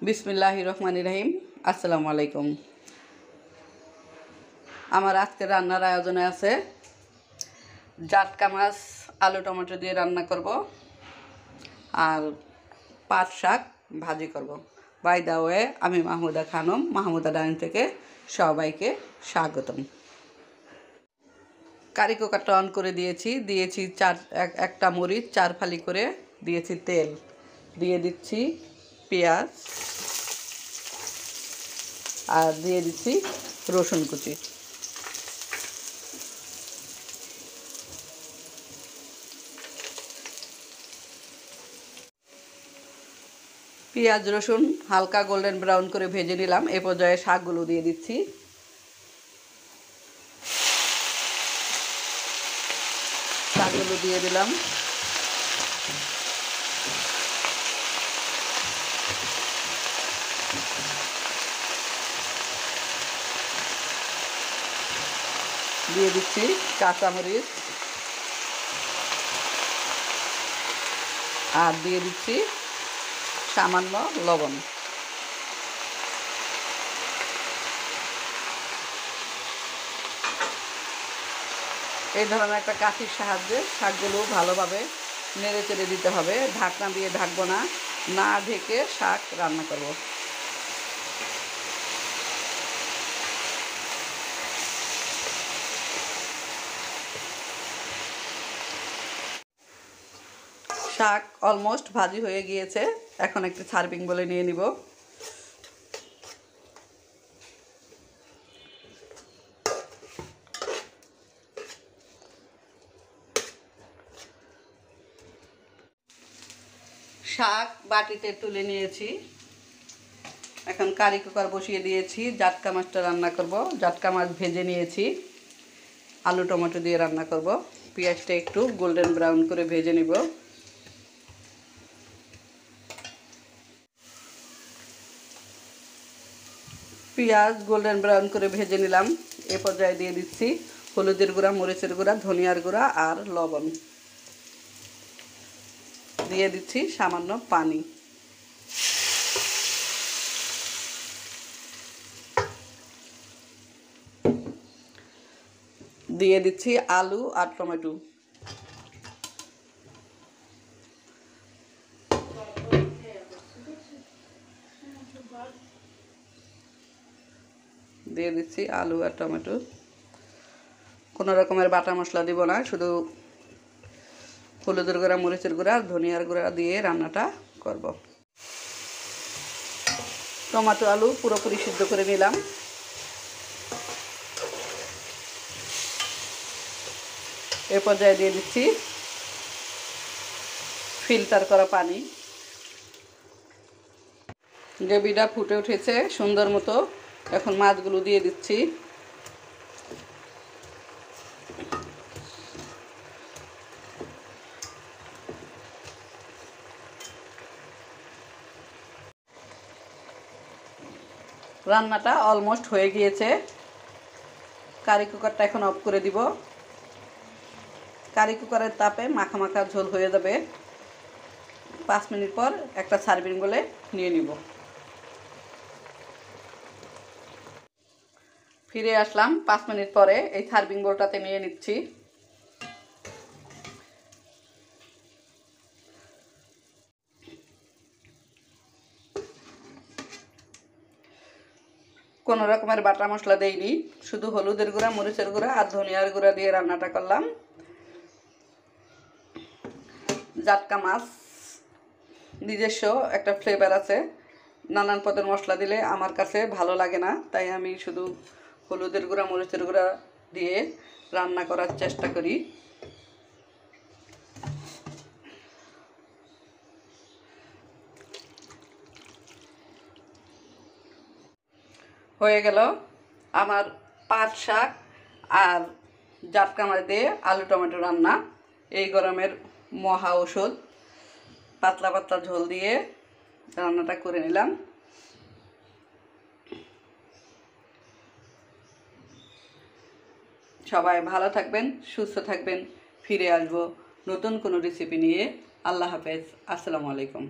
বিসমিল্লাহির রহমানির রহিম। আসসালামু আলাইকুম। আমার আজকের রান্নার আয়োজনে আছে জাটকা মাছ আলু টমেটো দিয়ে রান্না করব আর পাট শাক ভাজি করব। বাই দা ওয়ে, আমি মাহমুদা খানম, মাহমুদা ডাইনিং থেকে সবাইকে স্বাগতম। কারি কুকারটা অন করে দিয়েছি একটা মরিচ 4 ফালি করে দিয়েছি, তেল দিয়ে দিচ্ছি, পেঁয়াজ আর দিয়ে দিচ্ছি রসুন কুচি। পেঁয়াজ রসুন হালকা গোল্ডেন ব্রাউন করে ভেজে নিলাম। এ পর্যায়ে শাকগুলো দিয়ে দিচ্ছি। শাকগুলো দিয়ে দিলাম। দিয়ে দিচ্ছি কাঁচামরিচ আর দিয়ে দিচ্ছি সামান্য লবণ। এই ধরনের একটা কাঠির সাহায্যে শাকগুলো ভালোভাবে নেড়ে চেড়ে দিতে হবে। ঢাকনা দিয়ে ঢাকবো না, না ঢেকে শাক রান্না করব। শাক অলমোস্ট ভাজি হয়ে গিয়েছে। এখন একটি সার্ভিং বলে নিয়ে নিব। শাক বাটিতে তুলে নিয়েছি। এখন কারি কুকার বসিয়ে দিয়েছি। জাটকা মাছটা রান্না করব। জাটকা মাছ ভেজে নিয়েছি, আলু টমেটো দিয়ে রান্না করব। পেঁয়াজটা একটু গোল্ডেন ব্রাউন করে ভেজে নিব। পেঁয়াজ গোল্ডেন ব্রাউন করে ভেজে নিলাম। এ পর্যায়ে দিয়ে দিচ্ছি হলুদের গুঁড়া, মরিচের গুঁড়া, ধনিয়ার গুঁড়া আর লবণ। দিয়ে দিচ্ছি সামান্য পানি। দিয়ে দিচ্ছি আলু আর টমেটো। দিয়ে দিচ্ছি আলু আর টমেটো। কোনো রকমের বাটা মশলা দিব না, শুধু হলুদের গুঁড়া, মরিচের গুঁড়া আর ধনিয়ার গুঁড়া দিয়ে রান্নাটা করব। টমেটো আলু পুরোপুরি সিদ্ধ করে নিলাম। এ পর্যায়ে দিয়ে দিচ্ছি ফিল্টার করা পানি। গ্রেভিটা ফুটে উঠেছে সুন্দর মতো। এখন মাছগুলো দিয়ে দিচ্ছি। রান্নাটা অলমোস্ট হয়ে গিয়েছে। কারি কুকারটা এখন অফ করে দিব। কারি কুকারের তাপে মাখা মাখা ঝোল হয়ে যাবে। 5 মিনিট পর একটা সার্ভিং বলে নিয়ে নিব। ফিরে আসলাম 5 মিনিট পরে। এই সার্ভিং বোলটাতে নিয়ে নিচ্ছি। কোনো রকমের বাটা মশলা দেইনি, শুধু হলুদের গুঁড়া, মরিচের গুঁড়া আর ধনিয়ার গুঁড়া দিয়ে রান্নাটা করলাম। জাটকা মাছ নিজস্ব একটা ফ্লেভার আছে। নানান পদের মশলা দিলে আমার কাছে ভালো লাগে না, তাই আমি শুধু হলুদের গুঁড়া, মরিচের গুঁড়া দিয়ে রান্না করার চেষ্টা করি। হয়ে গেল আমার পাট শাক আর জাটকা মাছ দিয়ে আলু টমেটো রান্না। এই গরমের মহা ঔষধ। পাতলা পাতলা ঝোল দিয়ে রান্নাটা করে নিলাম। সবাই ভালো থাকবেন, সুস্থ থাকবেন। ফিরে আসবো নতুন কোনো রেসিপি নিয়ে। আল্লাহ হাফেজ। আসসালামু আলাইকুম।